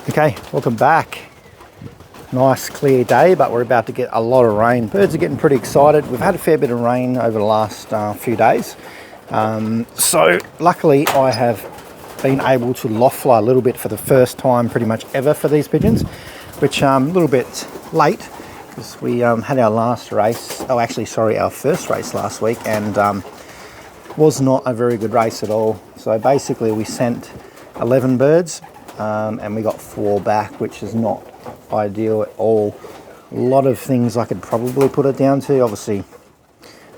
Okay, welcome back. Nice clear day, but we're about to get a lot of rain. Birds are getting pretty excited. We've had a fair bit of rain over the last few days. So luckily I have been able to loft fly a little bit for the first time pretty much ever for these pigeons, which a little bit late because we had our last race, our first race last week, and was not a very good race at all. So basically we sent 11 birds and we got 4 back, which is not ideal at all. A lot of things I could probably put it down to. Obviously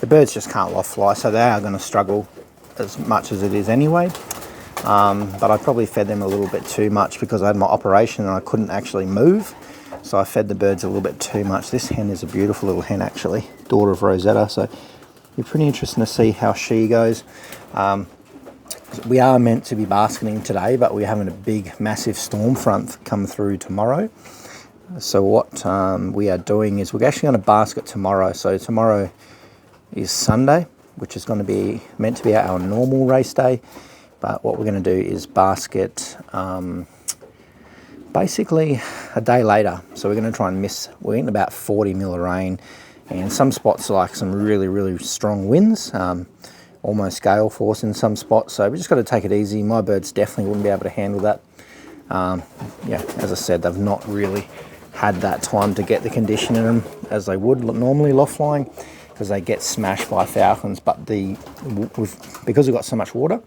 the birds just can't loft fly, so they are going to struggle as much as it is anyway. But I probably fed them a little bit too much because I had my operation and I couldn't actually move. So I fed the birds a little bit too much. This hen is a beautiful little hen actually, daughter of Rosetta. So it'll be pretty interesting to see how she goes. We are meant to be basketing today, but we're having a big, massive storm front come through tomorrow. So what we are doing is we're actually going to basket tomorrow. So tomorrow is Sunday, which is going to be meant to be our normal race day. But what we're going to do is basket basically a day later. So we're going to try and we're getting about 40 mil of rain, and some spots like some really, really strong winds, almost gale force in some spots. So we just got to take it easy. My birds definitely wouldn't be able to handle that. Yeah, as I said, they've not really had that time to get the condition in them as they would normally loft flying, because they get smashed by falcons. But because we've got so much water,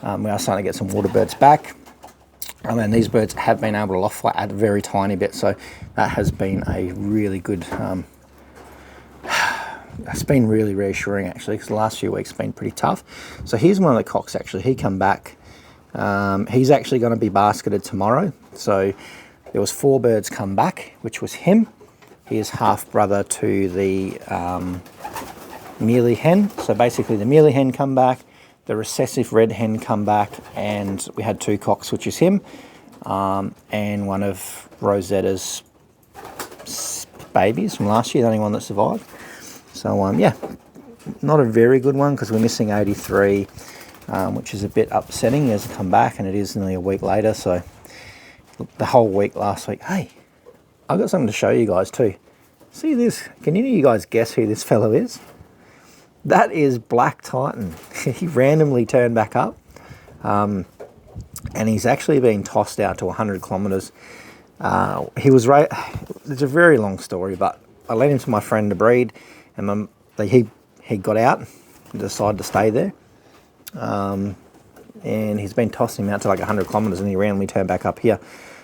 we are starting to get some water birds back. And these birds have been able to loft fly a very tiny bit, so that has been a really good, it's been really reassuring actually, because the last few weeks have been pretty tough. So here's one of the cocks actually, he come back. He's actually going to be basketed tomorrow. So there was 4 birds come back, which was him. He is half brother to the mealy hen. So basically the mealy hen come back, the recessive red hen come back, and we had 2 cocks, which is him, and one of Rosetta's babies from last year, the only one that survived. So yeah, not a very good one because we're missing 83, which is a bit upsetting. He hasn't come back, and it is nearly a week later. So the whole week last week. Hey, I've got something to show you guys too. See this? Can any of you guys guess who this fellow is? That is Black Titan. He randomly turned back up, and he's actually been tossed out to 100 kilometers. It's a very long story, but I led him to my friend to breed, and he got out and decided to stay there. And he's been tossing him out to like 100 kilometers, and he randomly turned back up here.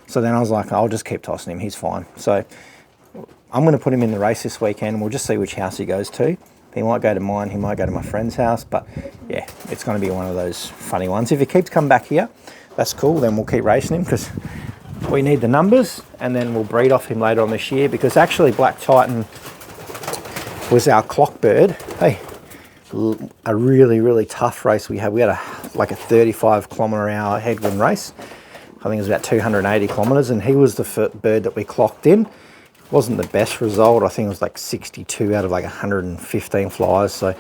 So then I was like, I'll just keep tossing him, he's fine. So I'm going to put him in the race this weekend, and we'll just see which house he goes to. He might go to mine, he might go to my friend's house, but yeah, it's going to be one of those funny ones. If he keeps coming back here, that's cool, then we'll keep racing him because we need the numbers, and then we'll breed off him later on this year, because actually Black Titan was our clock bird. Hey, a really, really tough race we had. We had like a 35 kilometre hour headwind race. I think it was about 280 kilometres, and he was the bird that we clocked in. Wasn't the best result. I think it was like 62 out of like 115 flies, so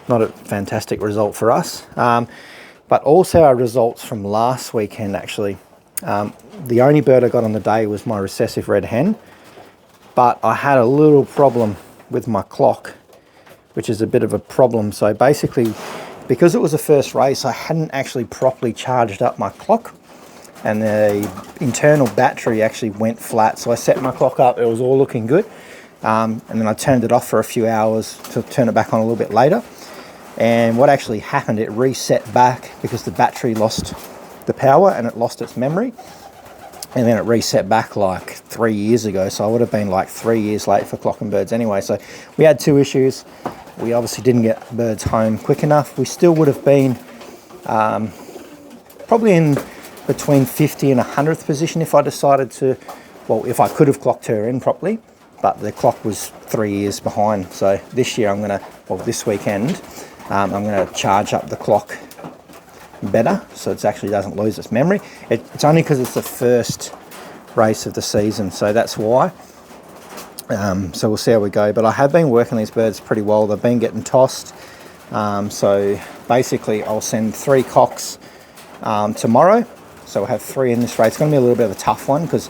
not a fantastic result for us. But also our results from last weekend actually. The only bird I got on the day was my recessive red hen, but I had a little problem with my clock, which is a bit of a problem. So basically, because it was the first race, I hadn't actually properly charged up my clock, and the internal battery actually went flat. So I set my clock up, it was all looking good. And then I turned it off for a few hours to turn it back on a little bit later. And what actually happened, it reset back because the battery lost the power and it lost its memory. And then it reset back like 3 years ago. So I would have been like 3 years late for clocking birds anyway. So we had 2 issues. We obviously didn't get birds home quick enough. We still would have been probably in between 50 and 100th position if I decided to, well, if I could have clocked her in properly, but the clock was 3 years behind. So this year this weekend, I'm going to charge up the clock better so it actually doesn't lose its memory. It's only because it's the first race of the season, so that's why. So we'll see how we go. But I have been working these birds pretty well. They've been getting tossed. So basically I'll send 3 cocks tomorrow, So we'll have 3 in this race. It's going to be a little bit of a tough one because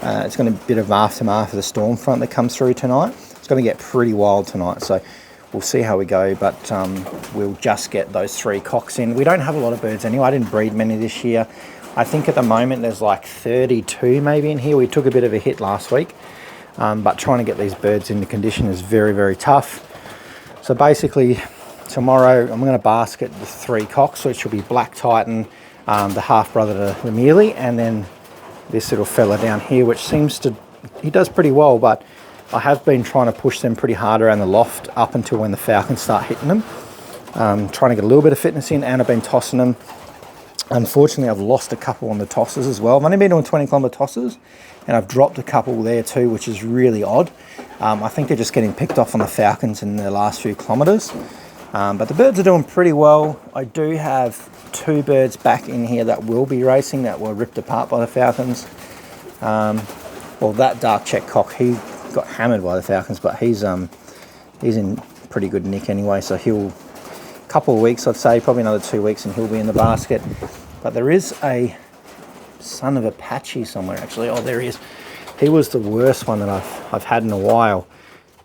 it's going to be a bit of aftermath of the storm front that comes through tonight. It's going to get pretty wild tonight, so we'll see how we go, but we'll just get those 3 cocks in. We don't have a lot of birds anyway. I didn't breed many this year. I think at the moment there's like 32 maybe in here. We took a bit of a hit last week, but trying to get these birds into condition is very, very tough. So basically tomorrow I'm going to basket the 3 cocks, which will be Black Titan, the half brother to the Mealy, and then this little fella down here, which seems to, he does pretty well, but I have been trying to push them pretty hard around the loft up until when the Falcons start hitting them. Trying to get a little bit of fitness in, and I've been tossing them. Unfortunately, I've lost a couple on the tosses as well. I've only been doing 20-kilometre tosses, and I've dropped a couple there too, which is really odd. I think they're just getting picked off on the Falcons in the last few kilometres. But the birds are doing pretty well. I do have 2 birds back in here that will be racing that were ripped apart by the Falcons. Well, that dark check cock, he got hammered by the Falcons, but he's in pretty good nick anyway, so he'll, a couple of weeks I'd say, probably another 2 weeks, and he'll be in the basket. But there is a son of Apache somewhere actually. Oh, there he is. He was the worst one that I've had in a while.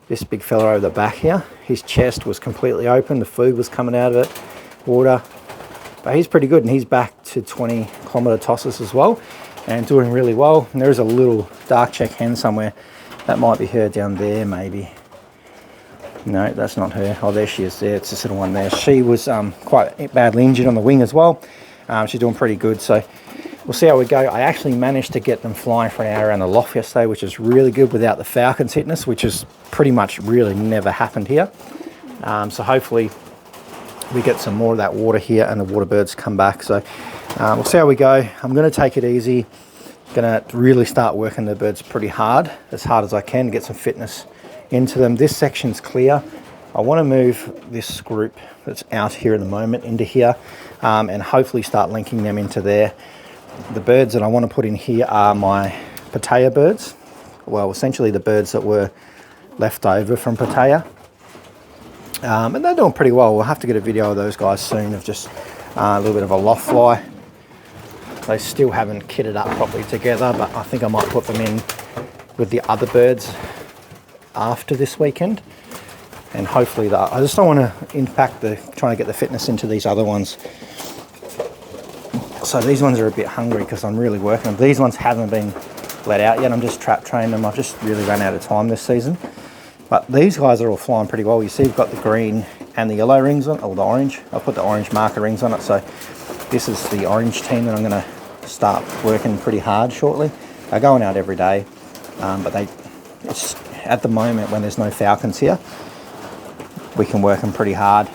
This big fella over the back here, his chest was completely open, the food was coming out of it, water. But he's pretty good, and he's back to 20-kilometre tosses as well, and doing really well. And there is a little dark check hen somewhere. That might be her down there maybe. No, that's not her. Oh, there she is there. It's this little one there. She was quite badly injured on the wing as well. She's doing pretty good, so we'll see how we go. I actually managed to get them flying for an hour around the loft yesterday, which is really good without the Falcons hitting us, which is pretty much really never happened here. So hopefully we get some more of that water here and the water birds come back. So we'll see how we go. I'm going to take it easy. Going to really start working the birds pretty hard as I can to get some fitness into them. This section's clear. I want to move this group that's out here at the moment into here, and hopefully start linking them into there. The birds that I want to put in here are my Pattaya birds. Well, essentially the birds that were left over from Pattaya. And they're doing pretty well. We'll have to get a video of those guys soon, of just a little bit of a loft fly. They still haven't kitted up properly together, but I think I might put them in with the other birds after this weekend. And hopefully I just don't want to impact trying to get the fitness into these other ones. So these ones are a bit hungry because I'm really working them. These ones haven't been let out yet. I'm just trap training them. I've just really run out of time this season. But these guys are all flying pretty well. You see we've got the green and the yellow rings on, or the orange. I've put the orange marker rings on it. So this is the orange team that I'm going to start working pretty hard shortly. They're going out every day, but it's at the moment when there's no Falcons here, we can work them pretty hard.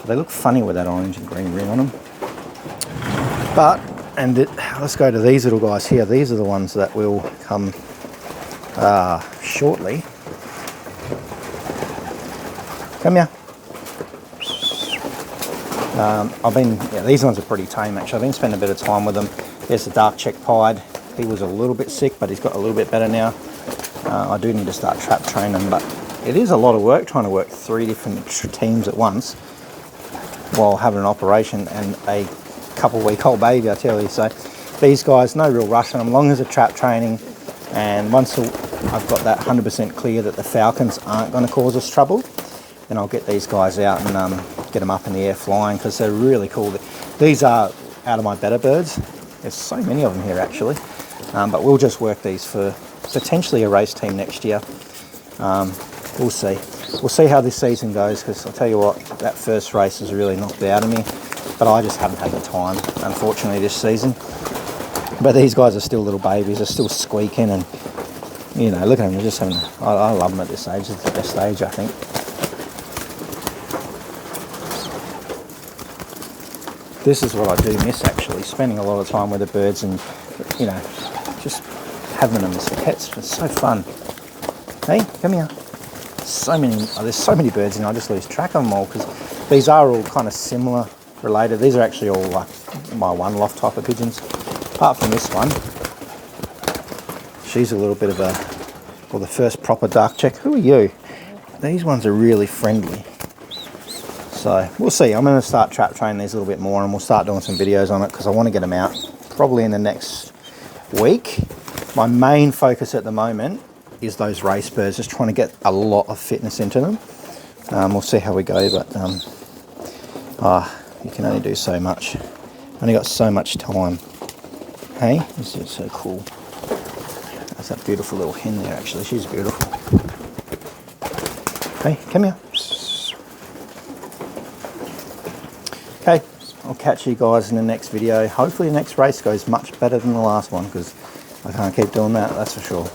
They look funny with that orange and green ring on them. But, let's go to these little guys here. These are the ones that will come shortly. Come here. These ones are pretty tame actually. I've been spending a bit of time with them. There's the dark check pied. He was a little bit sick, but he's got a little bit better now. I do need to start trap training, but it is a lot of work trying to work 3 different teams at once while having an operation and a couple-week-old baby, I tell you. So these guys, no real rush on them, long as they're trap training, and once I've got that 100% clear that the Falcons aren't going to cause us trouble, then I'll get these guys out and get them up in the air flying, because they're really cool. These are out of my better birds. There's so many of them here actually, but we'll just work these for potentially a race team next year. We'll see. We'll see how this season goes, because I'll tell you what, that first race has really knocked it out of me, but I just haven't had the time, unfortunately, this season. But these guys are still little babies, they're still squeaking, and you know, look at them, they're just having, I love them at this age. It's the best age, I think. This is what I do miss actually, spending a lot of time with the birds and, you know, just having them as pets. It's so fun. Hey, come here. There's so many birds in, I just lose track of them all, because these are all kind of similar, related. These are actually all like my one loft type of pigeons, apart from this one. She's a little bit of the first proper dark check. Who are you? These ones are really friendly. So we'll see. I'm going to start trap training these a little bit more, and we'll start doing some videos on it, because I want to get them out probably in the next week. My main focus at the moment is those race birds, just trying to get a lot of fitness into them. We'll see how we go, but you can only do so much. Only got so much time. Hey, this is so cool. That's that beautiful little hen there, actually. She's beautiful. Hey, come here. Okay, I'll catch you guys in the next video. Hopefully the next race goes much better than the last one, because I can't keep doing that, that's for sure.